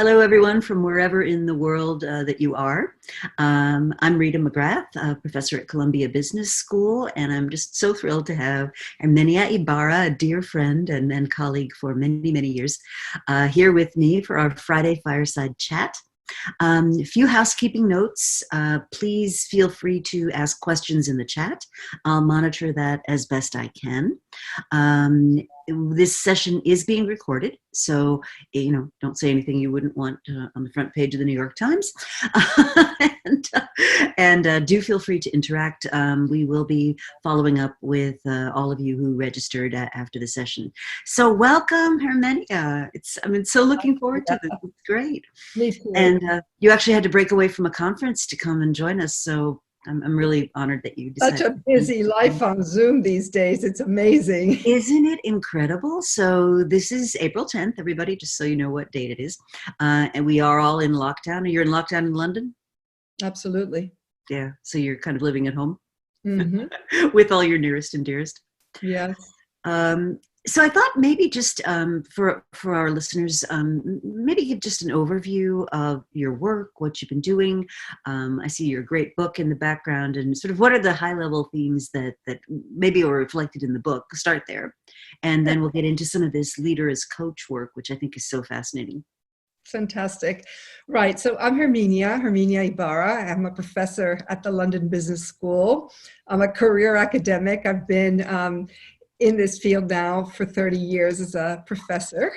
Hello, everyone, from wherever in the world that you are. I'm Rita McGrath, a professor at Columbia Business School, and I'm just so thrilled to have Herminia Ibarra, a dear friend and colleague for many, many years, here with me for our Friday Fireside Chat. A few housekeeping notes. Please feel free to ask questions in the chat. I'll monitor that as best I can. This session is being recorded, so don't say anything you wouldn't want on the front page of the New York Times. and do feel free to interact. We will be following up with all of you who registered after the session. So welcome, Herminia. I'm so looking forward to this. It's great. And you actually had to break away from a conference to come and join us, so I'm really honored that you decided. Such a busy life on Zoom these days. It's amazing. Isn't it incredible? So this is April 10th, everybody, just so you know what date it is. And we are all in lockdown. You're in lockdown in London? Absolutely. Yeah. So you're kind of living at home with all your nearest and dearest. Yes. So I thought maybe just for our listeners, maybe give just an overview of your work, what you've been doing. I see your great book in the background, and sort of what are the high-level themes that maybe are reflected in the book. Start there, and then we'll get into some of this leader as coach work, which I think is so fascinating. Fantastic. Right. So I'm Herminia Ibarra. I'm a professor at the London Business School. I'm a career academic. I've been in this field now for 30 years as a professor.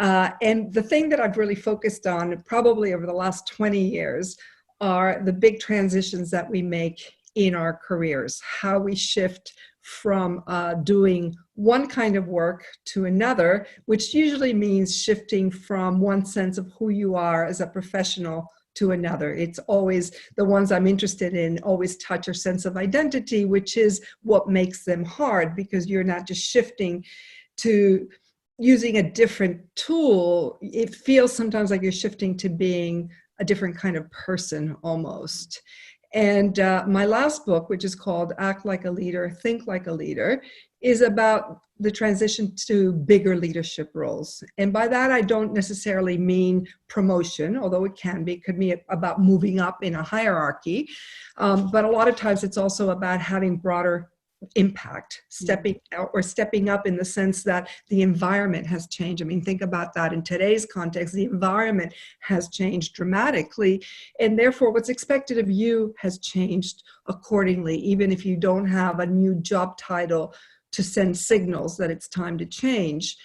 And the thing that I've really focused on probably over the last 20 years are the big transitions that we make in our careers, how we shift from doing one kind of work to another, which usually means shifting from one sense of who you are as a professional to another. It's always the ones I'm interested in always touch your sense of identity, which is what makes them hard, because you're not just shifting to using a different tool. It feels sometimes like you're shifting to being a different kind of person almost. And my last book, which is called Act Like a Leader, Think Like a Leader, is about the transition to bigger leadership roles. And by that, I don't necessarily mean promotion, although it can be. It could be about moving up in a hierarchy. But a lot of times it's also about having broader impact, stepping up in the sense that the environment has changed. I mean, think about that in today's context. The environment has changed dramatically, and therefore what's expected of you has changed accordingly, even if you don't have a new job title to send signals that it's time to change.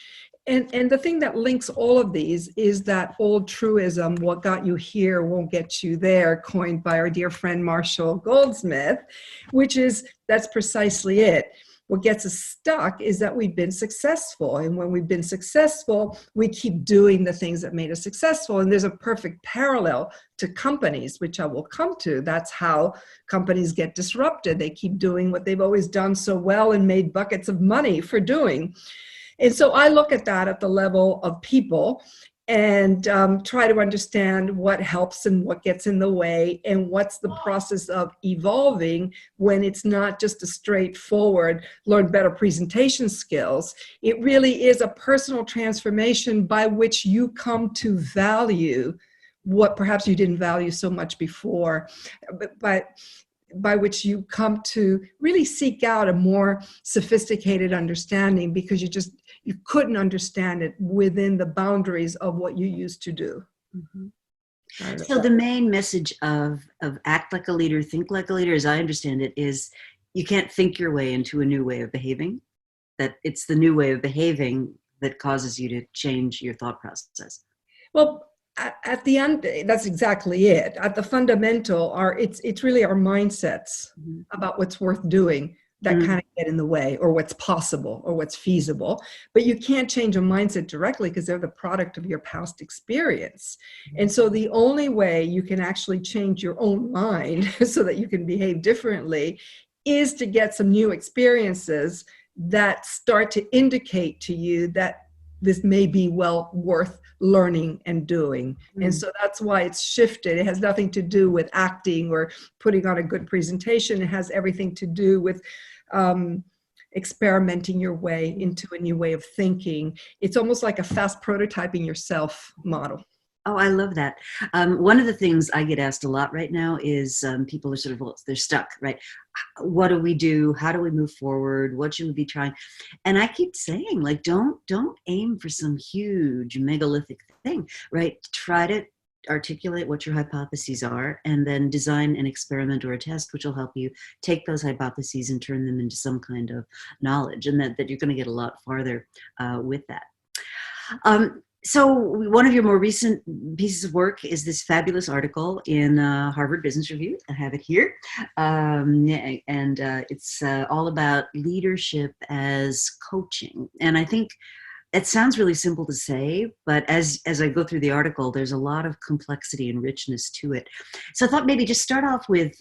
And the thing that links all of these is that old truism, what got you here won't get you there, coined by our dear friend Marshall Goldsmith, which is, that's precisely it. What gets us stuck is that we've been successful. And when we've been successful, we keep doing the things that made us successful. And there's a perfect parallel to companies, which I will come to. That's how companies get disrupted. They keep doing what they've always done so well and made buckets of money for doing. And so I look at that at the level of people and try to understand what helps and what gets in the way, and what's the process of evolving when it's not just a straightforward learn better presentation skills. It really is a personal transformation by which you come to value what perhaps you didn't value so much before, but by which you come to really seek out a more sophisticated understanding, because you couldn't understand it within the boundaries of what you used to do. Mm-hmm. So the main message of act like a leader, think like a leader, as I understand it, is you can't think your way into a new way of behaving, that it's the new way of behaving that causes you to change your thought process. Well, at the end, that's exactly it. At the fundamental, it's really our mindsets about what's worth doing that kind of get in the way, or what's possible, or what's feasible. But you can't change a mindset directly, because they're the product of your past experience. And so the only way you can actually change your own mind so that you can behave differently is to get some new experiences that start to indicate to you that this may be well worth learning and doing. And so that's why it's shifted. It has nothing to do with acting or putting on a good presentation. It has everything to do with experimenting your way into a new way of thinking. It's almost like a fast prototyping yourself model. Oh, I love that. One of the things I get asked a lot right now is people are sort of, well, they're stuck, right? What do we do? How do we move forward? What should we be trying? And I keep saying, like, don't aim for some huge megalithic thing, right? Try to articulate what your hypotheses are and then design an experiment or a test which will help you take those hypotheses and turn them into some kind of knowledge, and that you're going to get a lot farther with that. So one of your more recent pieces of work is this fabulous article in Harvard Business Review. I have it here. And it's all about leadership as coaching. And I think it sounds really simple to say, but as I go through the article, there's a lot of complexity and richness to it. So I thought maybe just start off with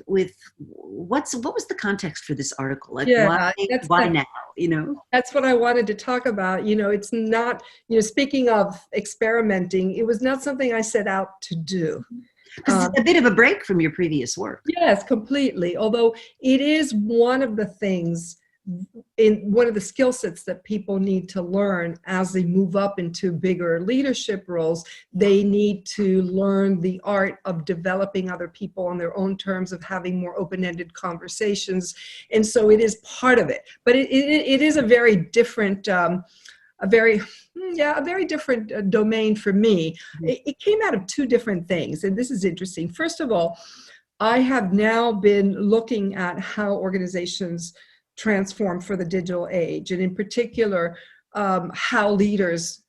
what was the context for this article? Like, Yeah, why now? You know, that's what I wanted to talk about. You know, it's not, you know, speaking of experimenting, it was not something I set out to do. because it's a bit of a break from your previous work. Yes, completely. Although it is one of the things, in one of the skill sets that people need to learn as they move up into bigger leadership roles. They need to learn the art of developing other people on their own terms, of having more open-ended conversations. And so it is part of it. But it is a very different, a very different domain for me. It came out of two different things, and this is interesting. First of all, I have now been looking at how organizations transform for the digital age, and in particular, how leaders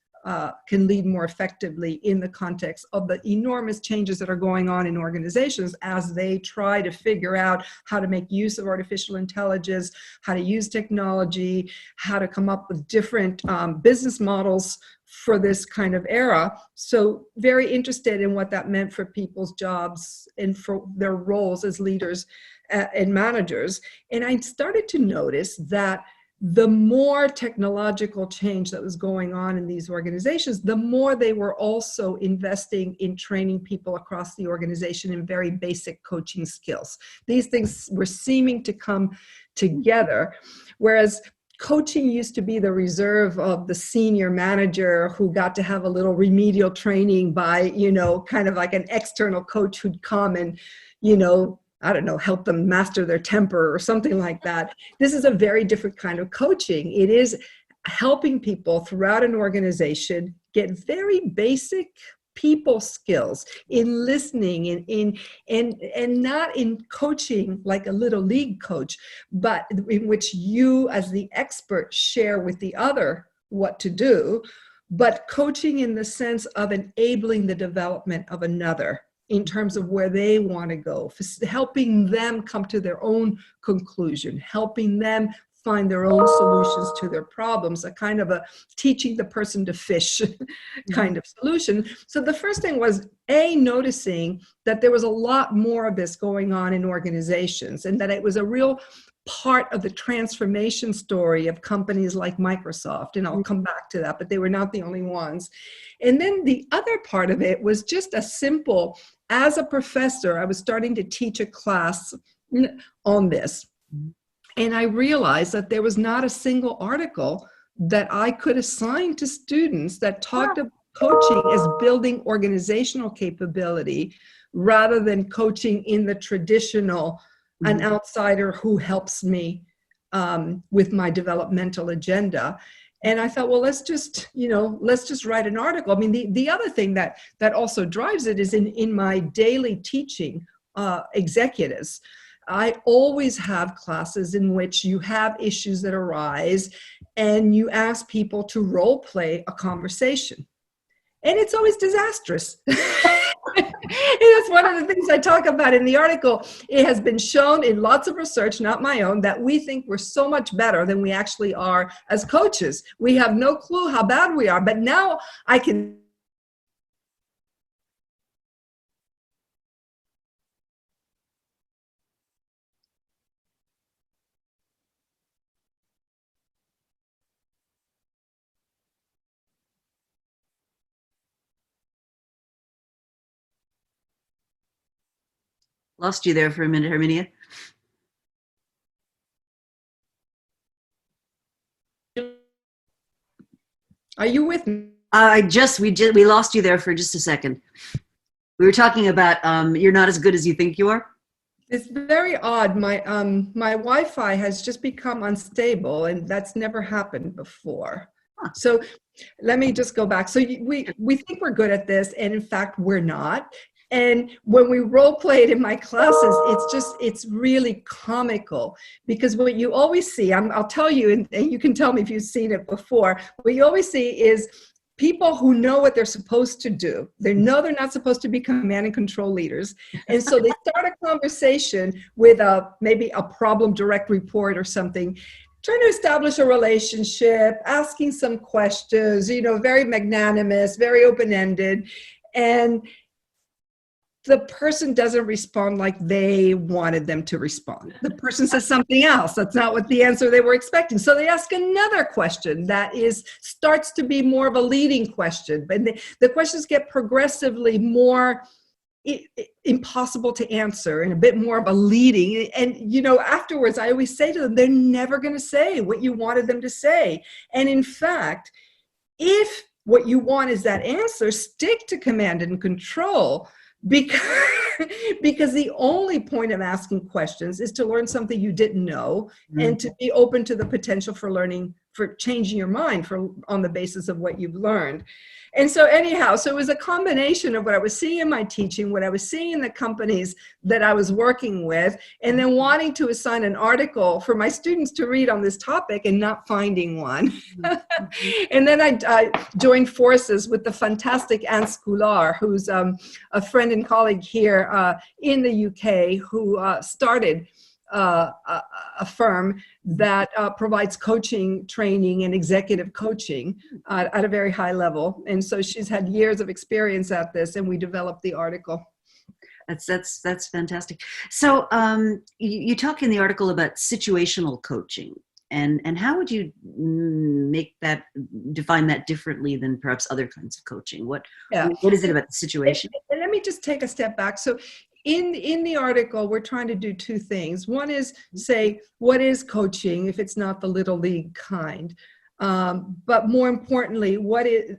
can lead more effectively in the context of the enormous changes that are going on in organizations as they try to figure out how to make use of artificial intelligence, how to use technology, how to come up with different business models for this kind of era. So very interested in what that meant for people's jobs and for their roles as leaders and managers. And I started to notice that the more technological change that was going on in these organizations, the more they were also investing in training people across the organization in very basic coaching skills. These things were seeming to come together, whereas coaching used to be the reserve of the senior manager who got to have a little remedial training by, you know, kind of like an external coach who'd come and, you know, I don't know, help them master their temper or something like that. This is a very different kind of coaching. It is helping people throughout an organization get very basic people skills in listening, and not in coaching like a little league coach, but in which you as the expert share with the other what to do, but coaching in the sense of enabling the development of another in terms of where they want to go, helping them come to their own conclusion, helping them find their own solutions to their problems, a kind of a teaching the person to fish kind of solution. So the first thing was noticing that there was a lot more of this going on in organizations, and that it was a real part of the transformation story of companies like Microsoft, and I'll come back to that, but they were not the only ones. And then the other part of it was just a simple, as a professor, I was starting to teach a class on this. And I realized that there was not a single article that I could assign to students that talked about coaching as building organizational capability rather than coaching in the traditional, an outsider who helps me with my developmental agenda. And I thought, well, let's just write an article. I mean, the other thing that also drives it is in my daily teaching executives. I always have classes in which you have issues that arise and you ask people to role play a conversation. And it's always disastrous. That's one of the things I talk about in the article. It has been shown in lots of research, not my own, that we think we're so much better than we actually are as coaches. We have no clue how bad we are. But now I can Lost you there for a minute, Herminia. Are you with me? We lost you there for just a second. We were talking about you're not as good as you think you are. It's very odd. My Wi-Fi has just become unstable, and that's never happened before. Huh. So let me just go back. So we think we're good at this, and in fact, we're not. And when we role play it in my classes, it's really comical, because what you always see, I'll tell you, and you can tell me if you've seen it before, what you always see is people who know what they're supposed to do. They know they're not supposed to be command and control leaders. And so they start a conversation with maybe a problem direct report or something, trying to establish a relationship, asking some questions, very magnanimous, very open-ended. And the person doesn't respond like they wanted them to respond. The person says something else. That's not what the answer they were expecting. So they ask another question that starts to be more of a leading question. But the questions get progressively more impossible to answer and a bit more of a leading. And, afterwards, I always say to them, they're never going to say what you wanted them to say. And in fact, if what you want is that answer, stick to command and control. Because the only point of asking questions is to learn something you didn't know, and to be open to the potential for learning, for changing your mind on the basis of what you've learned. And so anyhow, so it was a combination of what I was seeing in my teaching, what I was seeing in the companies that I was working with, and then wanting to assign an article for my students to read on this topic and not finding one. And then I joined forces with the fantastic Anne Scoulard, who's a friend and colleague here in the UK, who started a firm that provides coaching, training, and executive coaching at a very high level. And so she's had years of experience at this, and we developed the article. That's fantastic. So you talk in the article about situational coaching, and how would you define that differently than perhaps other kinds of coaching? What is it about the situation? And let me just take a step back. So in the article, we're trying to do two things. One is say, what is coaching if it's not the little league kind? But more importantly, what is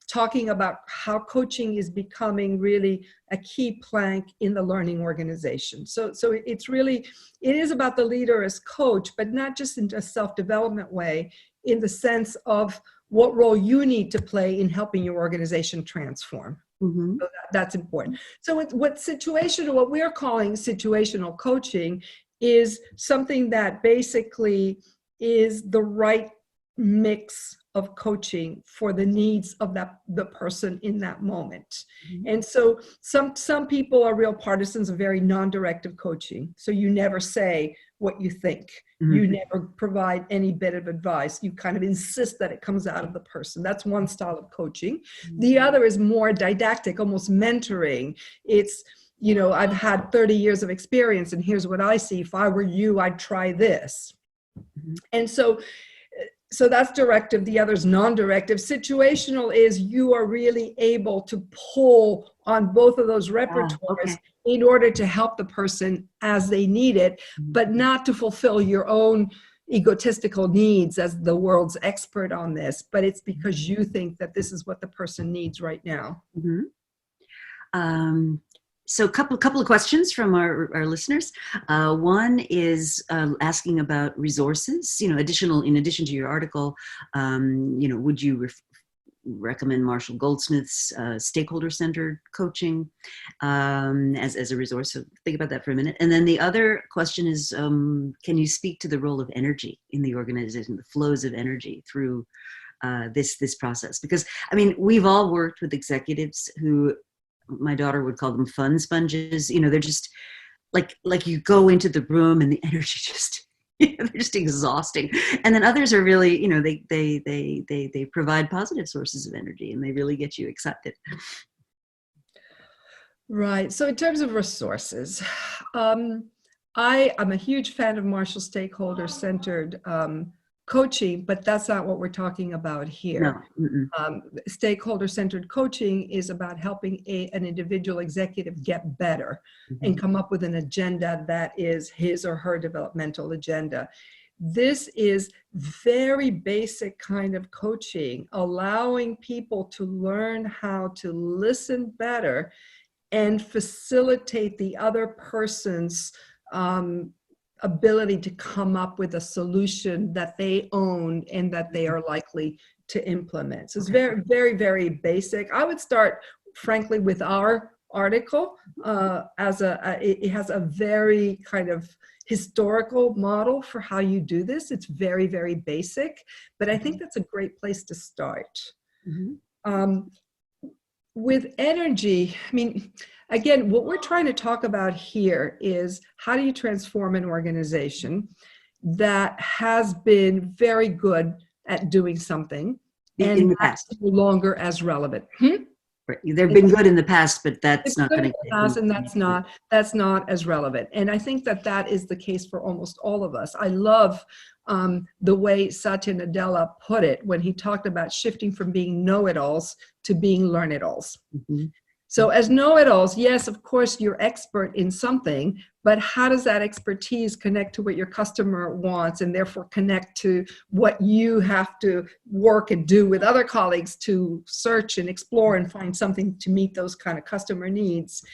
talking about how coaching is becoming really a key plank in the learning organization. So it is about the leader as coach, but not just in a self-development way, in the sense of what role you need to play in helping your organization transform. Mm-hmm. So that's important. So what we're calling situational coaching is something that basically is the right mix of coaching for the needs of the person in that moment. Mm-hmm. And so some people are real partisans of very non-directive coaching. So you never say what you think. Mm-hmm. You never provide any bit of advice. You kind of insist that it comes out of the person. That's one style of coaching. Mm-hmm. The other is more didactic, almost mentoring. It's, I've had 30 years of experience, and here's what I see. If I were you, I'd try this. Mm-hmm. And so that's directive. The other is non-directive. Situational is you are really able to pull on both of those repertoires in order to help the person as they need it, but not to fulfill your own egotistical needs as the world's expert on this, but it's because you think that this is what the person needs right now. Mm-hmm. So a couple of questions from our listeners. One is asking about resources, in addition to your article, would you recommend Marshall Goldsmith's stakeholder-centered coaching as a resource? So think about that for a minute. And then the other question is, can you speak to the role of energy in the organization, the flows of energy through this process? Because, we've all worked with executives who, my daughter would call them fun sponges. They're just like you go into the room and the energy just, they're just exhausting. And then others are really, they provide positive sources of energy, and they really get you excited. Right. So in terms of resources, I'm a huge fan of Marshall stakeholder-centered coaching, but that's not what we're talking about here. No. Stakeholder-centered coaching is about helping an individual executive get better and come up with an agenda that is his or her developmental agenda. This is very basic kind of coaching, allowing people to learn how to listen better and facilitate the other person's ability to come up with a solution that they own and that they are likely to implement. So it's very, very, very basic. I would start, frankly, with our article it has a very kind of historical model for how you do this. It's very, very basic, but I think that's a great place to start. With energy, I mean, again, what we're trying to talk about here is how do you transform an organization that has been very good at doing something and that's no longer as relevant. Right. They've been good in the past, but that's not going to. And that's not as relevant. And I think that is the case for almost all of us. I love the way Satya Nadella put it when he talked about shifting from being know-it-alls to being learn-it-alls. So as know-it-alls, yes, of course, you're expert in something, but how does that expertise connect to what your customer wants and therefore connect to what you have to work and do with other colleagues to search and explore and find something to meet those kind of customer needs?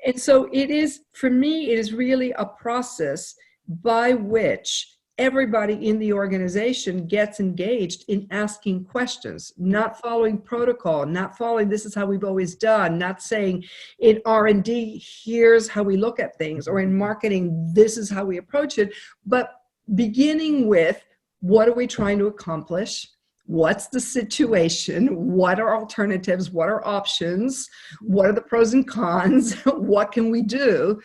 And so it is, for me, it is really a process by which everybody in the organization gets engaged in asking questions, not following protocol, not following this is how we've always done, not saying in R&D, here's how we look at things, or in marketing, this is how we approach it, but beginning with what are we trying to accomplish? What's the situation? What are alternatives? What are options? What are the pros and cons? What can we do?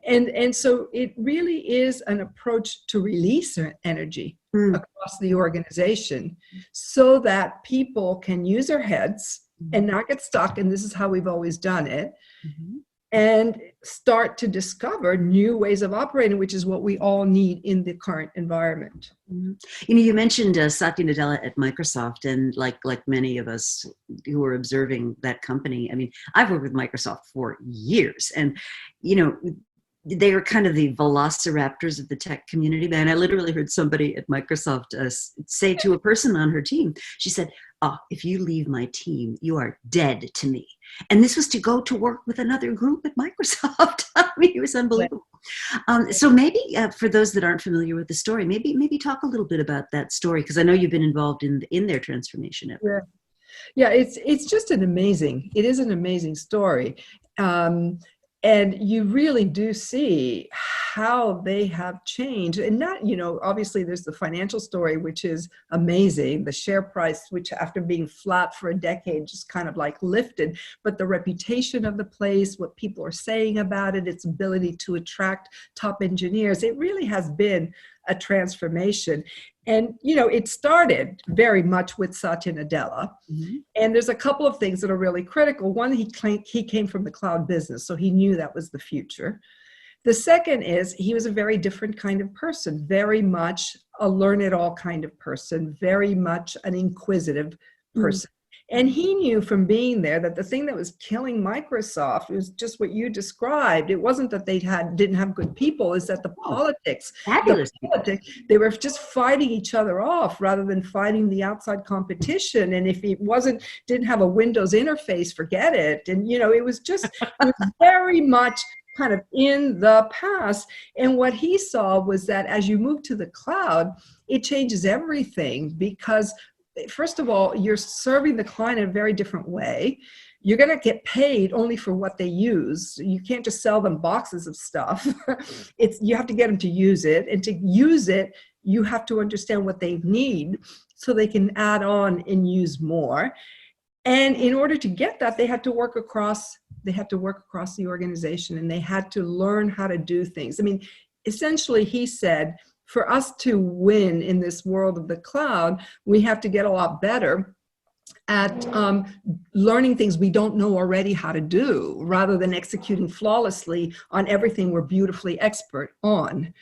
And so it really is an approach to release energy across the organization so that people can use their heads and not get stuck, and this is how we've always done it, and start to discover new ways of operating, which is what we all need in the current environment. You know, you mentioned Satya Nadella at Microsoft, and like many of us who are observing that company, I mean, I've worked with Microsoft for years, and, you know, they are kind of the velociraptors of the tech community. And I literally heard somebody at Microsoft say to a person on her team, she said, "Oh, if you leave my team, you are dead to me." And this was to go to work with another group at Microsoft. I mean, it was unbelievable. So maybe for those that aren't familiar with the story, maybe talk a little bit about that story, because I know you've been involved in their transformation effort. Yeah, it's just it is an amazing story. And you really do see how they have changed. And not, you know, obviously there's the financial story, which is amazing. The share price, which after being flat for a decade, just kind of like lifted. But the reputation of the place, what people are saying about it, its ability to attract top engineers, it really has been a transformation. And, you know, it started very much with Satya Nadella. And there's a couple of things that are really critical. One, he came from the cloud business, so he knew that was the future. The second is he was a very different kind of person, very much a learn-it-all kind of person, very much an inquisitive person. And he knew from being there that the thing that was killing Microsoft was just what you described. It wasn't that they didn't have good people, it's that the politics, they were just fighting each other off rather than fighting the outside competition. And if it didn't have a Windows interface, forget it. And, you know, it was very much kind of in the past. And what he saw was that as you move to the cloud, it changes everything, because first of all, you're serving the client in a very different way. You're going to get paid only for what they use. You can't just sell them boxes of stuff. You have to get them to use it. And to use it, you have to understand what they need so they can add on and use more. And in order to get that, they had to work across the organization, and they had to learn how to do things. I mean, essentially, he said, for us to win in this world of the cloud, we have to get a lot better at learning things we don't know already how to do, rather than executing flawlessly on everything we're beautifully expert on.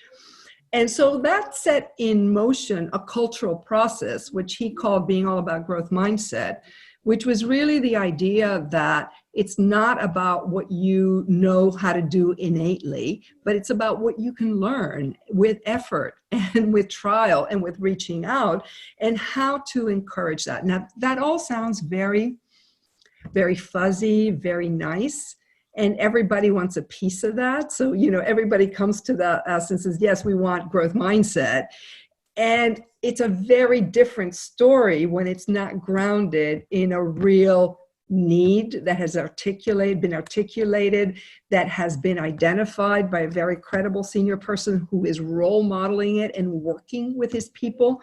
And so that set in motion a cultural process, which he called being all about growth mindset, which was really the idea that it's not about what you know how to do innately, but it's about what you can learn with effort and with trial and with reaching out, and how to encourage that. Now, that all sounds very, very fuzzy, very nice. And everybody wants a piece of that. So, everybody comes to us and says, yes, we want growth mindset. And it's a very different story when it's not grounded in a real need that has been articulated, that has been identified by a very credible senior person who is role modeling it and working with his people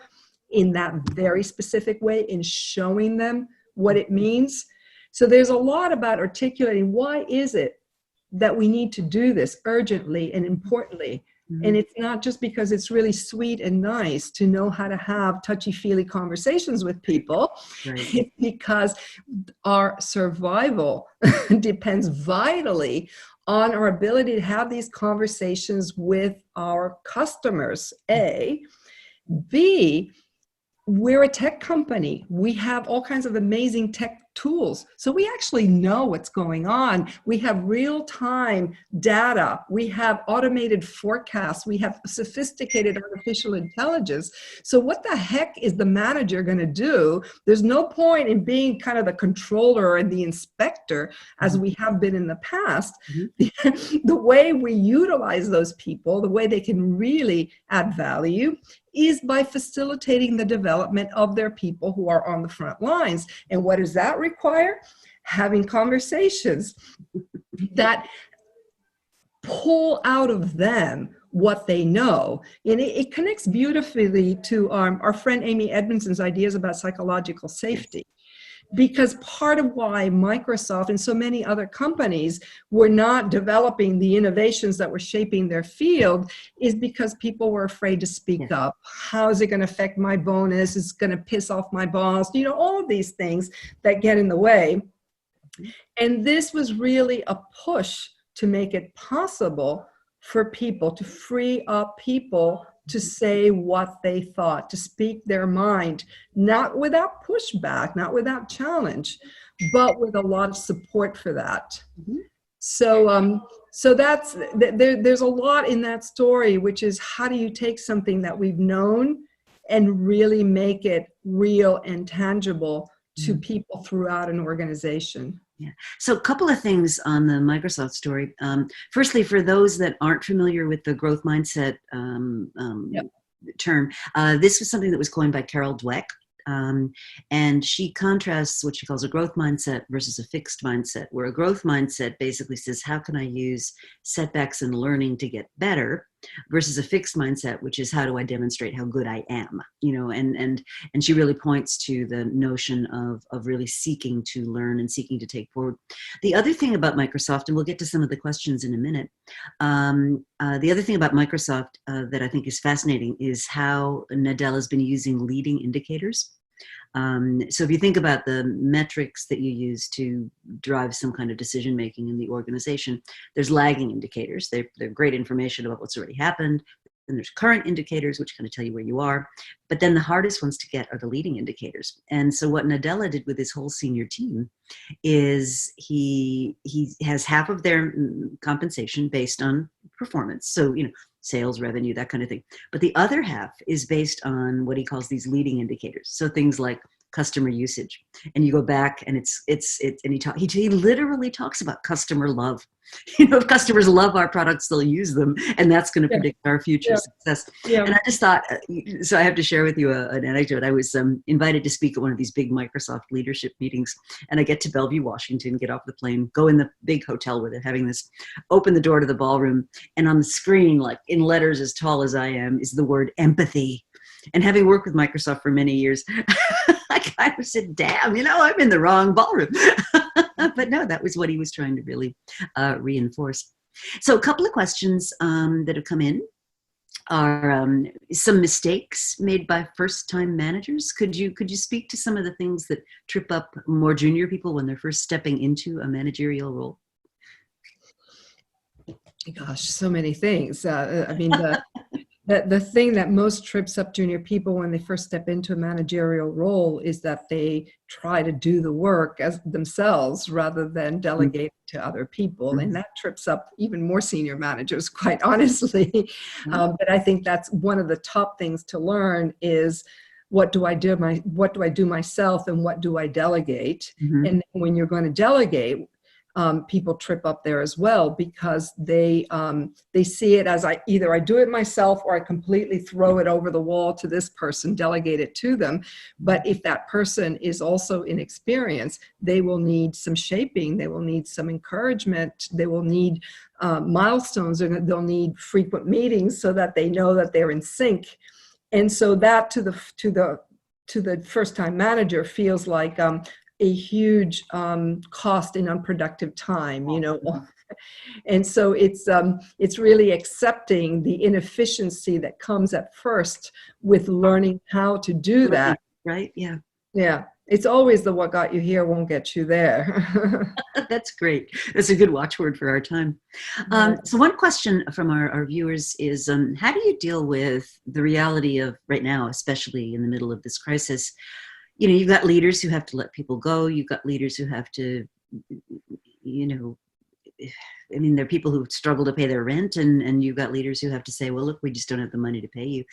in that very specific way, in showing them what it means. So there's a lot about articulating why is it that we need to do this urgently and importantly. Mm-hmm. And it's not just because it's really sweet and nice to know how to have touchy-feely conversations with people. Right. It's because our survival depends vitally on our ability to have these conversations with our customers, A. B, we're a tech company. We have all kinds of amazing tech tools. So we actually know what's going on. We have real-time data. We have automated forecasts. We have sophisticated artificial intelligence. So what the heck is the manager going to do? There's no point in being kind of the controller and the inspector as we have been in the past. Mm-hmm. The way we utilize those people, the way they can really add value, is by facilitating the development of their people who are on the front lines. And what does that require? Having conversations that pull out of them what they know. And it connects beautifully to our friend Amy Edmondson's ideas about psychological safety. Because part of why Microsoft and so many other companies were not developing the innovations that were shaping their field is because people were afraid to speak up. How is it going to affect my bonus? It's going to piss off my boss. All of these things that get in the way. And this was really a push to make it possible for people, to free up people to say what they thought, to speak their mind, not without pushback, not without challenge, but with a lot of support for that. Mm-hmm. So that's there's a lot in that story, which is how do you take something that we've known and really make it real and tangible to people throughout an organization. Yeah. So a couple of things on the Microsoft story. Firstly, for those that aren't familiar with the growth mindset term, this was something that was coined by Carol Dweck. And she contrasts what she calls a growth mindset versus a fixed mindset, where a growth mindset basically says, how can I use setbacks and learning to get better, versus a fixed mindset, which is how do I demonstrate how good I am, and she really points to the notion of really seeking to learn and seeking to take forward. The other thing about Microsoft, and we'll get to some of the questions in a minute, the other thing about Microsoft that I think is fascinating is how Nadella has been using leading indicators. So if you think about the metrics that you use to drive some kind of decision making in the organization, there's lagging indicators. They're great information about what's already happened. Then there's current indicators, which kind of tell you where you are. But then the hardest ones to get are the leading indicators. And so what Nadella did with his whole senior team is he has half of their compensation based on performance. So, sales, revenue, that kind of thing. But the other half is based on what he calls these leading indicators. So things like customer usage. And you go back and he literally talks about customer love. If customers love our products, they'll use them, and that's going to predict our future success. Yeah. And I just thought, so I have to share with you an anecdote. I was invited to speak at one of these big Microsoft leadership meetings, and I get to Bellevue, Washington, get off the plane, go in the big hotel where they're having this, open the door to the ballroom, and on the screen, like in letters as tall as I am, is the word empathy. And having worked with Microsoft for many years, I kind of said, damn, I'm in the wrong ballroom. But no, that was what he was trying to really reinforce. So a couple of questions that have come in are some mistakes made by first-time managers. Could you speak to some of the things that trip up more junior people when they're first stepping into a managerial role? Gosh, so many things. The thing that most trips up junior people when they first step into a managerial role is that they try to do the work as themselves rather than delegate to other people. And that trips up even more senior managers, quite honestly. But I think that's one of the top things to learn is what do I do myself and what do I delegate? And when you're going to delegate, people trip up there as well because they see it as either I do it myself or I completely throw it over the wall to this person, delegate it to them. But if that person is also inexperienced, they will need some shaping, they will need some encouragement, they will need milestones, or they'll need frequent meetings so that they know that they're in sync. And so that to the first-time manager feels like a huge cost in unproductive time, you know. And so it's really accepting the inefficiency that comes at first with learning how to do that. Right? Yeah. Yeah. It's always the what got you here won't get you there. That's great. That's a good watchword for our time. So one question from our viewers is, how do you deal with the reality of right now, especially in the middle of this crisis? You know, you've got leaders who have to let people go. You've got leaders who have to, you know, I mean, there are people who struggle to pay their rent, and you've got leaders who have to say, well, look, we just don't have the money to pay you.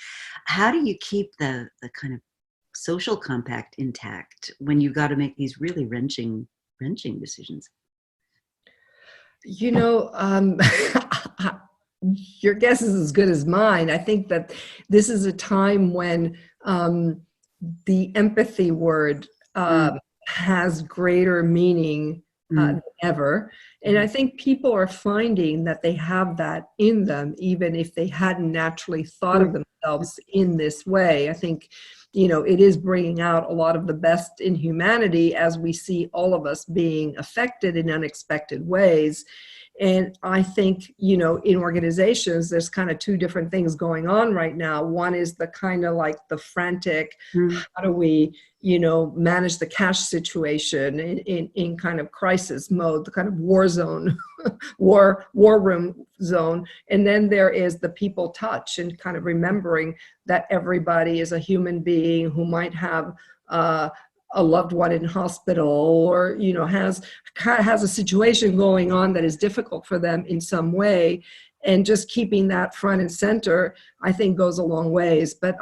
How do you keep the kind of social compact intact when you've got to make these really wrenching decisions? You know, your guess is as good as mine. I think that this is a time when the empathy word has greater meaning than ever. And I think people are finding that they have that in them, even if they hadn't naturally thought of themselves in this way. I think, you know, it is bringing out a lot of the best in humanity as we see all of us being affected in unexpected ways. And I think, you know, in organizations, there's kind of two different things going on right now. One is the kind of like the frantic, how do we, you know, manage the cash situation in kind of crisis mode, the kind of war zone, war room zone. And then there is the people touch and kind of remembering that everybody is a human being who might have a loved one in hospital, or, you know, has a situation going on that is difficult for them in some way. And just keeping that front and center, I think, goes a long ways. But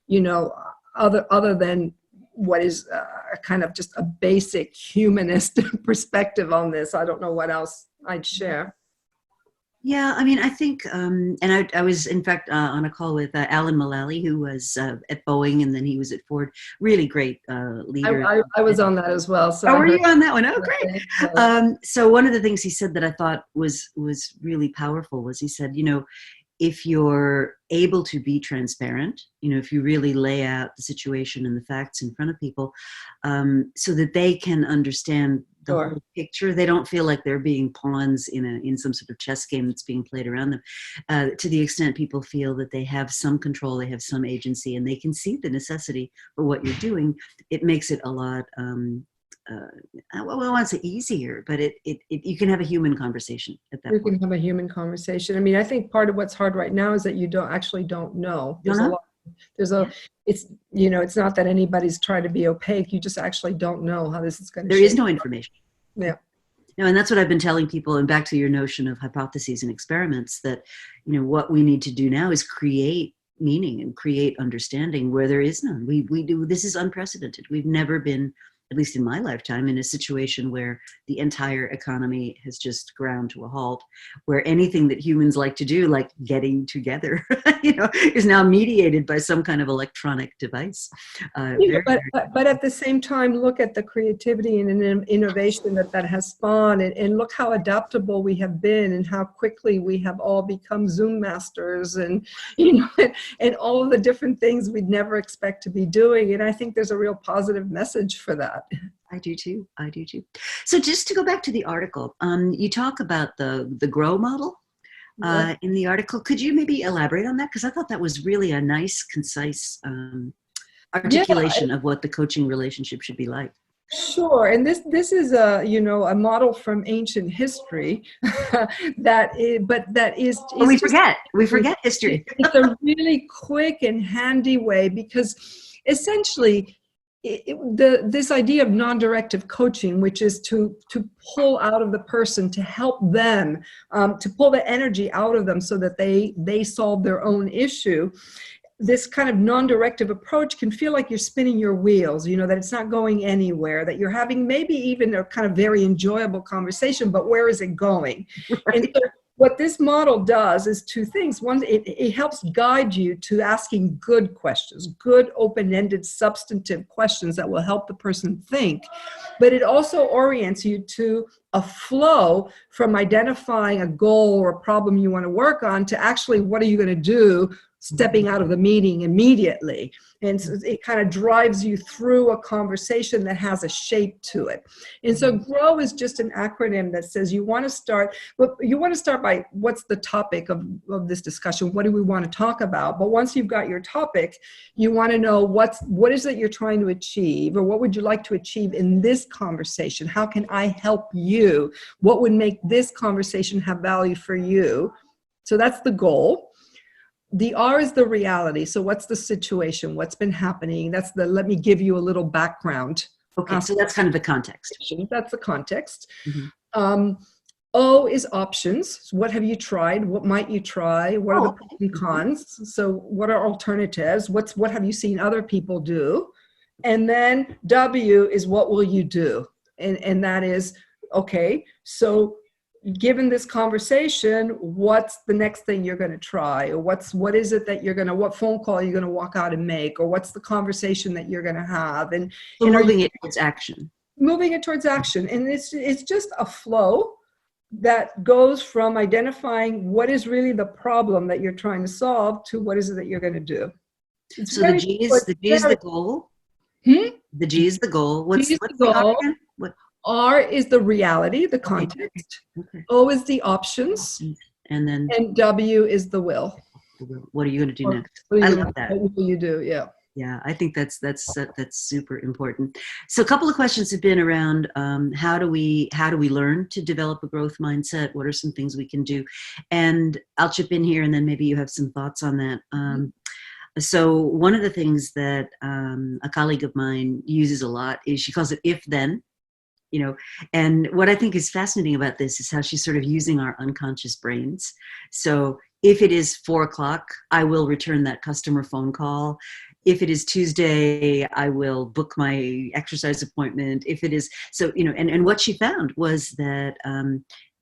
you know, other than what is kind of just a basic humanist perspective on this, I don't know what else I'd share. Yeah, I mean, I think, and I was, in fact, on a call with Alan Mullally, who was at Boeing, and then he was at Ford. Really great leader. I was on that as well. So were you on that one? Oh, great. So one of the things he said that I thought was really powerful was he said, you know, if you're able to be transparent, you know, if you really lay out the situation and the facts in front of people, so that they can understand the whole picture, they don't feel like they're being pawns in some sort of chess game that's being played around them. To the extent people feel that they have some control, they have some agency, and they can see the necessity for what you're doing, it makes it a lot. I want to say easier, but you can have a human conversation at that point. You can have a human conversation. I mean, I think part of what's hard right now is that you don't know. It's, you know, it's not that anybody's trying to be opaque. You just actually don't know how this is going to There is no information. Yeah. No, and that's what I've been telling people, and back to your notion of hypotheses and experiments, that, you know, what we need to do now is create meaning and create understanding where there is none. This is unprecedented. We've never been, at least in my lifetime, in a situation where the entire economy has just ground to a halt, where anything that humans like to do, like getting together, you know, is now mediated by some kind of electronic device. But at the same time, look at the creativity and innovation that has spawned, and look how adaptable we have been, and how quickly we have all become Zoom masters, and, you know, and all of the different things we'd never expect to be doing. And I think there's a real positive message for that. I do too. So just to go back to the article, you talk about the GROW model in the article. Could you maybe elaborate on that? Because I thought that was really a nice, concise articulation of what the coaching relationship should be like. Sure, and this is a a model from ancient history But is just we forget history. it's a really quick and handy way because essentially this idea of non-directive coaching, which is to pull out of the person, to help them, to pull the energy out of them so that they solve their own issue. This kind of non-directive approach can feel like you're spinning your wheels, that it's not going anywhere, that you're having maybe even a kind of very enjoyable conversation, but where is it going? Right. And so what this model does is two things. One, it helps guide you to asking good questions, good open-ended substantive questions that will help the person think. But it also orients you to a flow from identifying a goal or a problem you want to work on to actually what are you going to do stepping out of the meeting immediately. And so it kind of drives you through a conversation that has a shape to it. And so GROW is just an acronym that says you want to start by what's the topic of this discussion? What do we want to talk about? But once you've got your topic, you want to know what is it you're trying to achieve, or what would you like to achieve in this conversation? How can I help you? What would make this conversation have value for you? So that's the goal. The R is the reality. So what's the situation? What's been happening? That's let me give you a little background. Okay, so that's kind of the context. That's the context. Mm-hmm. O is options. So what have you tried? What might you try? What are the pros and cons? So what are alternatives? What have you seen other people do? And then W is what will you do? And that is, okay, so given this conversation, what's the next thing you're going to try? Or what is it that what phone call are you going to walk out and make? Or what's the conversation that you're going to have? And moving it towards action. Moving it towards action. And it's just a flow that goes from identifying what is really the problem that you're trying to solve to what is it that you're going to do. So the G is the goal. The G is the goal. What's the goal? R is the reality, the context. Okay. O is the options. And W is the will. What are you going to do next? I love that. What will you do? Yeah. Yeah, I think that's super important. So a couple of questions have been around how do we learn to develop a growth mindset? What are some things we can do? And I'll chip in here, and then maybe you have some thoughts on that. So one of the things that a colleague of mine uses a lot is she calls it if then. And what I think is fascinating about this is how she's sort of using our unconscious brains. So if it is 4:00, I will return that customer phone call. If it is Tuesday, I will book my exercise appointment. If it is, and what she found was that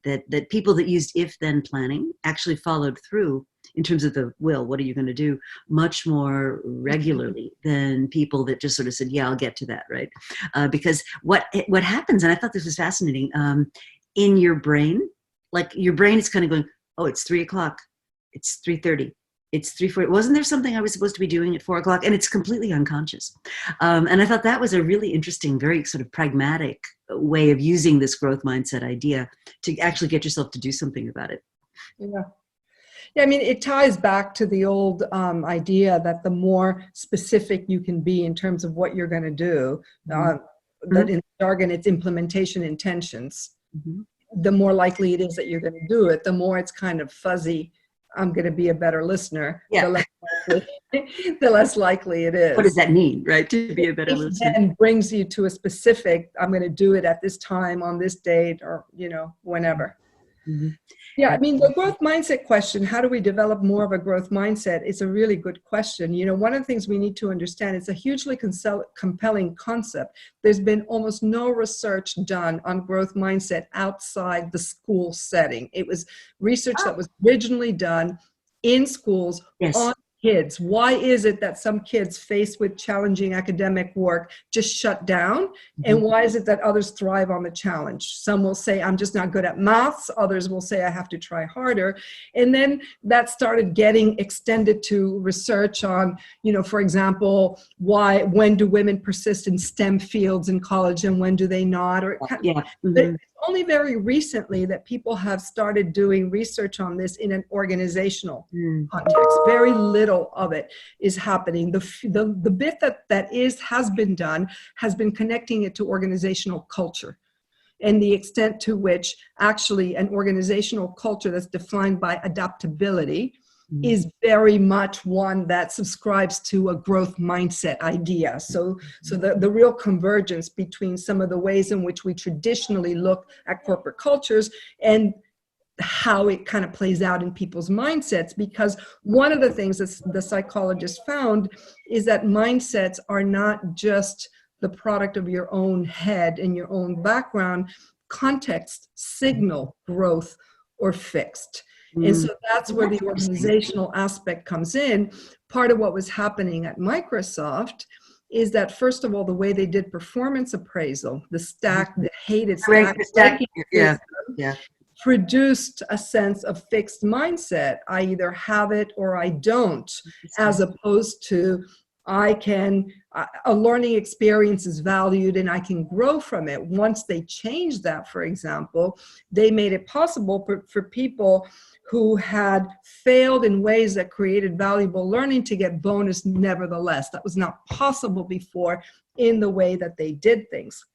that people that used if-then planning actually followed through in terms of the will, what are you going to do, much more regularly than people that just sort of said, yeah, I'll get to that, right? Because what happens, and I thought this was fascinating, in your brain, like your brain is kind of going, oh, it's 3:00, it's 3:30, it's 3:40. Wasn't there something I was supposed to be doing at 4:00? And it's completely unconscious. And I thought that was a really interesting, very sort of pragmatic way of using this growth mindset idea to actually get yourself to do something about it. Yeah. Yeah, I mean, it ties back to the old idea that the more specific you can be in terms of what you're going to do, that in jargon, it's implementation intentions, the more likely it is that you're going to do it, the more it's kind of fuzzy. I'm going to be a better listener. Yeah. The less likely it is. What does that mean, right? To be a better listener. And brings you to a specific, I'm going to do it at this time, on this date, or, whenever. Yeah, I mean, the growth mindset question, how do we develop more of a growth mindset? It's a really good question. One of the things we need to understand, it's a hugely compelling concept. There's been almost no research done on growth mindset outside the school setting. It was research that was originally done in schools on kids. Why is it that some kids faced with challenging academic work just shut down? And why is it that others thrive on the challenge? Some will say, I'm just not good at maths. Others will say, I have to try harder. And then that started getting extended to research on, for example, when do women persist in STEM fields in college and when do they not? Or it's only very recently that people have started doing research on this in an organizational context. Very little middle of it is happening. The bit that has been done has been connecting it to organizational culture, and the extent to which actually an organizational culture that's defined by adaptability is very much one that subscribes to a growth mindset idea. So the real convergence between some of the ways in which we traditionally look at corporate cultures and how it kind of plays out in people's mindsets. Because one of the things that the psychologists found is that mindsets are not just the product of your own head and your own background. Context signal growth or fixed. And so that's where the organizational aspect comes in. Part of what was happening at Microsoft is that, first of all, the way they did performance appraisal, the hated stack ranking system, produced a sense of fixed mindset. I either have it or I don't, as opposed to a learning experience is valued and I can grow from it. Once they changed that, for example, they made it possible for people who had failed in ways that created valuable learning to get bonus nevertheless. That was not possible before in the way that they did things.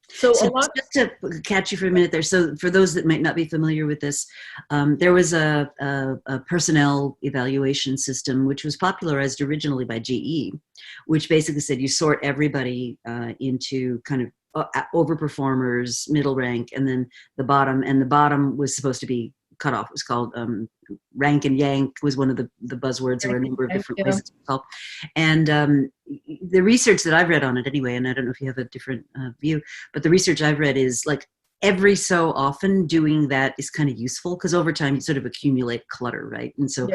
So just to catch you for a minute there. So for those that might not be familiar with this, there was a personnel evaluation system, which was popularized originally by GE, which basically said you sort everybody into kind of overperformers, middle rank, and then the bottom. And the bottom was supposed to be cut off. It was called rank and yank was one of the buzzwords, or a number of different ways it's called. And the research that I've read on it anyway, and I don't know if you have a different view, but the research I've read is like every so often doing that is kind of useful, because over time you sort of accumulate clutter, right? And so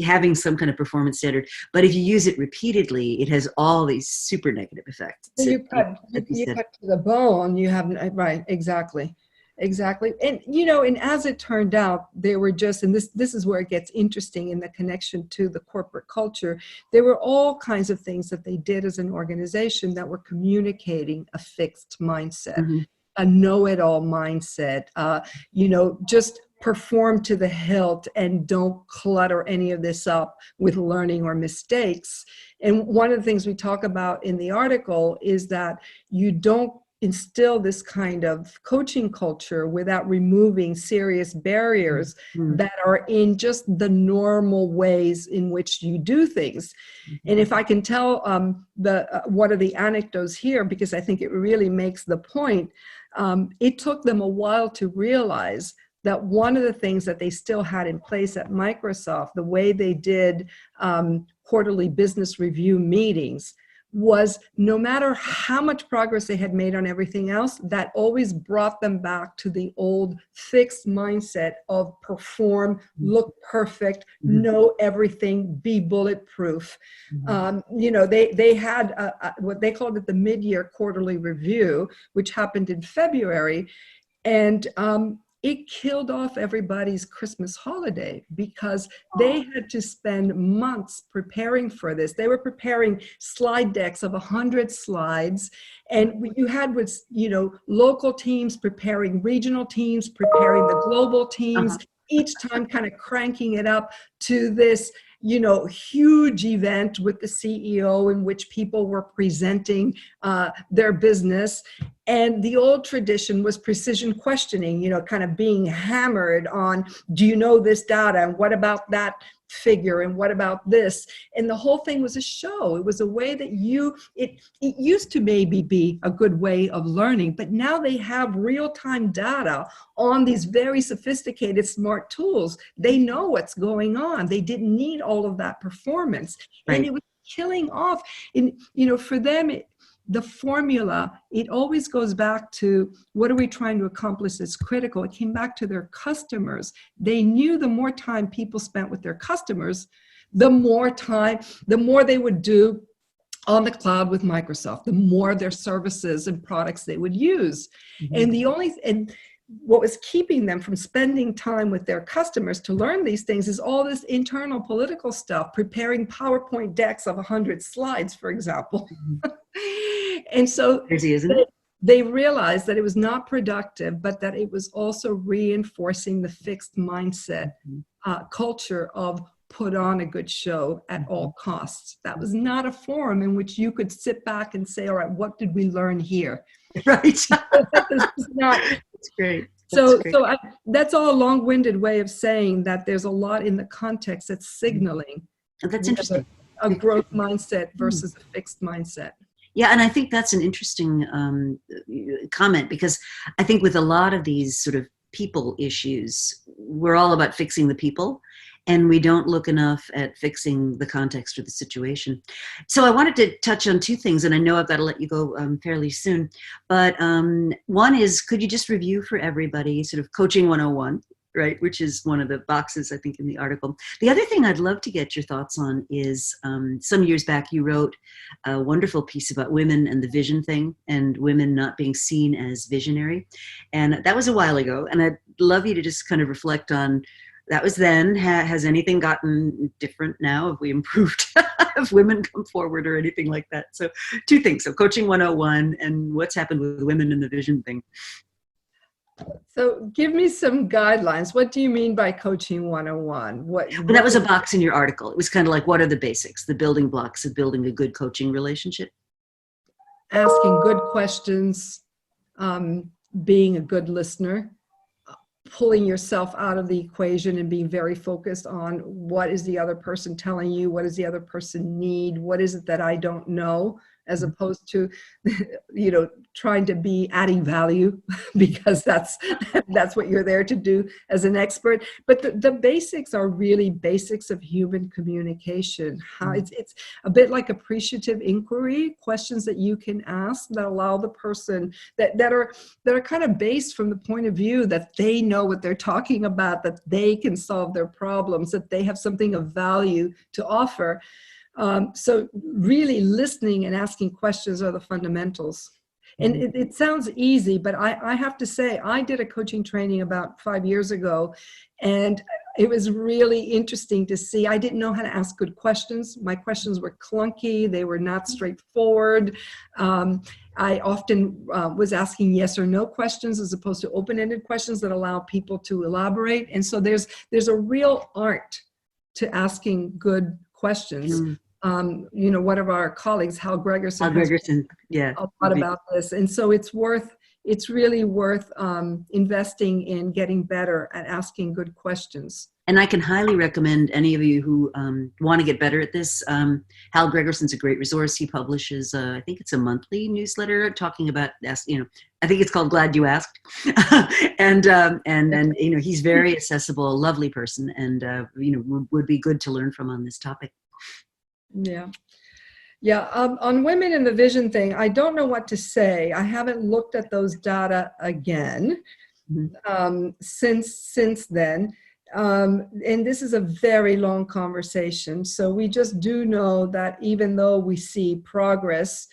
having some kind of performance standard, but if you use it repeatedly, it has all these super negative effects. So you cut to the bone, you have, right, exactly. And, and as it turned out, there were and this is where it gets interesting in the connection to the corporate culture. There were all kinds of things that they did as an organization that were communicating a fixed mindset, a know-it-all mindset, just perform to the hilt and don't clutter any of this up with learning or mistakes. And one of the things we talk about in the article is that you don't instill this kind of coaching culture without removing serious barriers that are in just the normal ways in which you do things. And if I can tell one of the anecdotes here, because I think it really makes the point, it took them a while to realize that one of the things that they still had in place at Microsoft, the way they did quarterly business review meetings, was no matter how much progress they had made on everything else, that always brought them back to the old fixed mindset of perform, look perfect, know everything, be bulletproof. They had what they called it the mid-year quarterly review, which happened in February. And it killed off everybody's Christmas holiday because they had to spend months preparing for this. They were preparing slide decks of 100 slides. And what you had was, local teams preparing regional teams, preparing the global teams, each time kind of cranking it up to this, huge event with the CEO in which people were presenting their business. And the old tradition was precision questioning, kind of being hammered on, do you know this data? And what about that figure? And what about this? And the whole thing was a show. It was a way that it used to maybe be a good way of learning, but now they have real-time data on these very sophisticated, smart tools. They know what's going on. They didn't need all of that performance. Right. And it was killing off. And, for them, the formula, it always goes back to what are we trying to accomplish that's critical. It came back to their customers. They knew the more time people spent with their customers, the more they would do on the cloud with Microsoft, the more their services and products they would use. And what was keeping them from spending time with their customers to learn these things is all this internal political stuff, preparing PowerPoint decks of 100 slides, for example. And so crazy, isn't it? They realized that it was not productive, but that it was also reinforcing the fixed mindset culture of put on a good show at all costs. That was not a forum in which you could sit back and say, all right, what did we learn here? Right. This is not. That's great. That's great. That's all a long-winded way of saying that there's a lot in the context that's signaling. That's interesting. A growth mindset versus a fixed mindset. Yeah, and I think that's an interesting comment, because I think with a lot of these sort of people issues, we're all about fixing the people, and we don't look enough at fixing the context or the situation. So I wanted to touch on two things, and I know I've got to let you go fairly soon. But one is, could you just review for everybody sort of Coaching 101, right, which is one of the boxes, I think, in the article. The other thing I'd love to get your thoughts on is some years back you wrote a wonderful piece about women and the vision thing, and women not being seen as visionary. And that was a while ago, and I'd love you to just kind of reflect on, that was then. Has anything gotten different now? Have we improved? Have women come forward or anything like that? So two things. So Coaching 101 and what's happened with women and the vision thing. So give me some guidelines. What do you mean by Coaching 101? Well, that was a box in your article. It was kind of like, what are the basics, the building blocks of building a good coaching relationship? Asking good questions, being a good listener, pulling yourself out of the equation and being very focused on what is the other person telling you, what does the other person need, what is it that I don't know, as opposed to, trying to be adding value because that's what you're there to do as an expert. But the basics are really basics of human communication. How it's a bit like appreciative inquiry, questions that you can ask that allow the person that are kind of based from the point of view that they know what they're talking about, that they can solve their problems, that they have something of value to offer. So really listening and asking questions are the fundamentals. And it sounds easy, but I have to say, I did a coaching training about 5 years ago, and it was really interesting to see. I didn't know how to ask good questions. My questions were clunky. They were not straightforward. I often was asking yes or no questions as opposed to open-ended questions that allow people to elaborate. And so there's a real art to asking good questions. One of our colleagues, Hal Gregerson, yeah, a lot about this. And so it's really worth investing in getting better at asking good questions. And I can highly recommend any of you who want to get better at this. Hal Gregerson's a great resource. He publishes, I think it's a monthly newsletter talking about, I think it's called Glad You Asked. and he's very accessible, a lovely person, and would be good to learn from on this topic. Yeah. On women and the vision thing, I don't know what to say. I haven't looked at those data again since then. And this is a very long conversation. So we just do know that even though we see progress,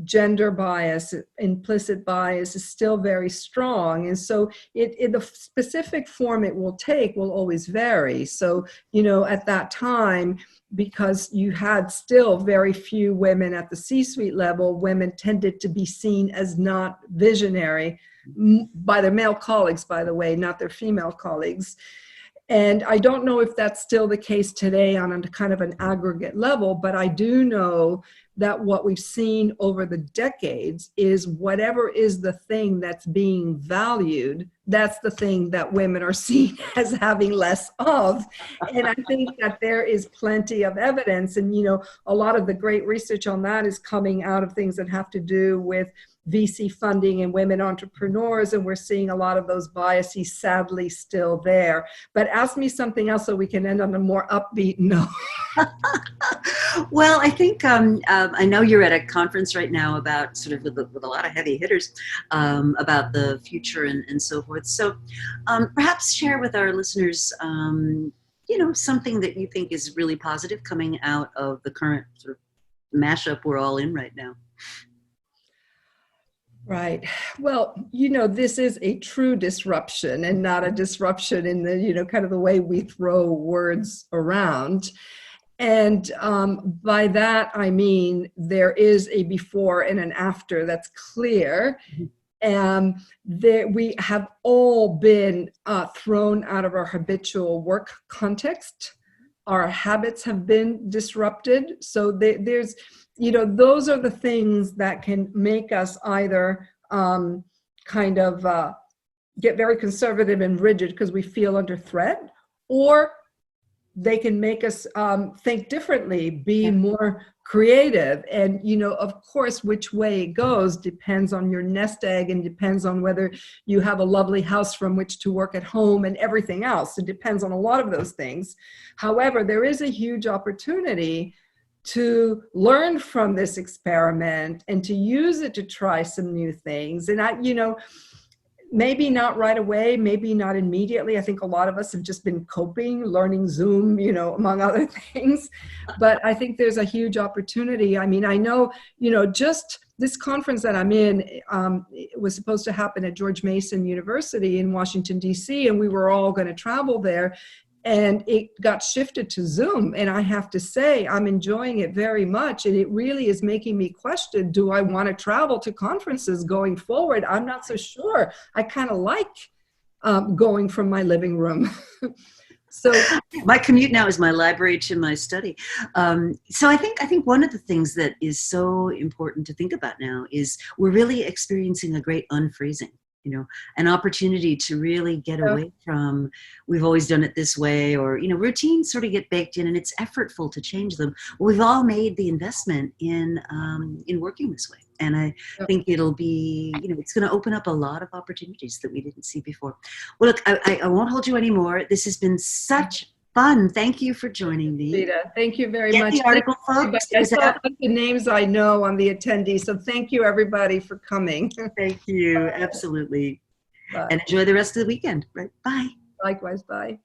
gender bias, implicit bias is still very strong. And so the specific form it will take will always vary. So, at that time, because you had still very few women at the C-suite level, women tended to be seen as not visionary by their male colleagues, by the way, not their female colleagues. And I don't know if that's still the case today on a kind of an aggregate level, but I do know that what we've seen over the decades is whatever is the thing that's being valued, that's the thing that women are seen as having less of. And I think that there is plenty of evidence. And, a lot of the great research on that is coming out of things that have to do with VC funding and women entrepreneurs, and we're seeing a lot of those biases sadly still there. But ask me something else so we can end on a more upbeat note. Well, I think I know you're at a conference right now about sort of with a lot of heavy hitters about the future and so forth. So perhaps share with our listeners, something that you think is really positive coming out of the current sort of mashup we're all in right now. Right. Well, this is a true disruption and not a disruption in the, kind of the way we throw words around. And by that, I mean, there is a before and an after that's clear. We have all been thrown out of our habitual work context. Our habits have been disrupted. So there's, those are the things that can make us either kind of get very conservative and rigid because we feel under threat, or they can make us think differently, be more creative. And, of course, which way it goes depends on your nest egg and depends on whether you have a lovely house from which to work at home and everything else. It depends on a lot of those things. However, there is a huge opportunity to learn from this experiment and to use it to try some new things. And maybe not right away, maybe not immediately. I think a lot of us have just been coping, learning Zoom, among other things. But I think there's a huge opportunity. I mean, I know, just this conference that I'm in, it was supposed to happen at George Mason University in Washington, D.C., and we were all going to travel there. And it got shifted to Zoom. And I have to say, I'm enjoying it very much. And it really is making me question, do I want to travel to conferences going forward? I'm not so sure. I kind of like going from my living room. So my commute now is my library to my study. So I think one of the things that is so important to think about now is we're really experiencing a great unfreezing. An opportunity to really get away from, we've always done it this way, or, routines sort of get baked in and it's effortful to change them. We've all made the investment in working this way. And I think it'll be, it's going to open up a lot of opportunities that we didn't see before. Well, look, I won't hold you anymore. This has been such fun. Thank you for joining me. Rita, thank you very Get much. the article, folks. I saw the names I know on the attendees, so thank you everybody for coming. Thank you. Absolutely. Bye. And enjoy the rest of the weekend. Right. Bye. Likewise. Bye.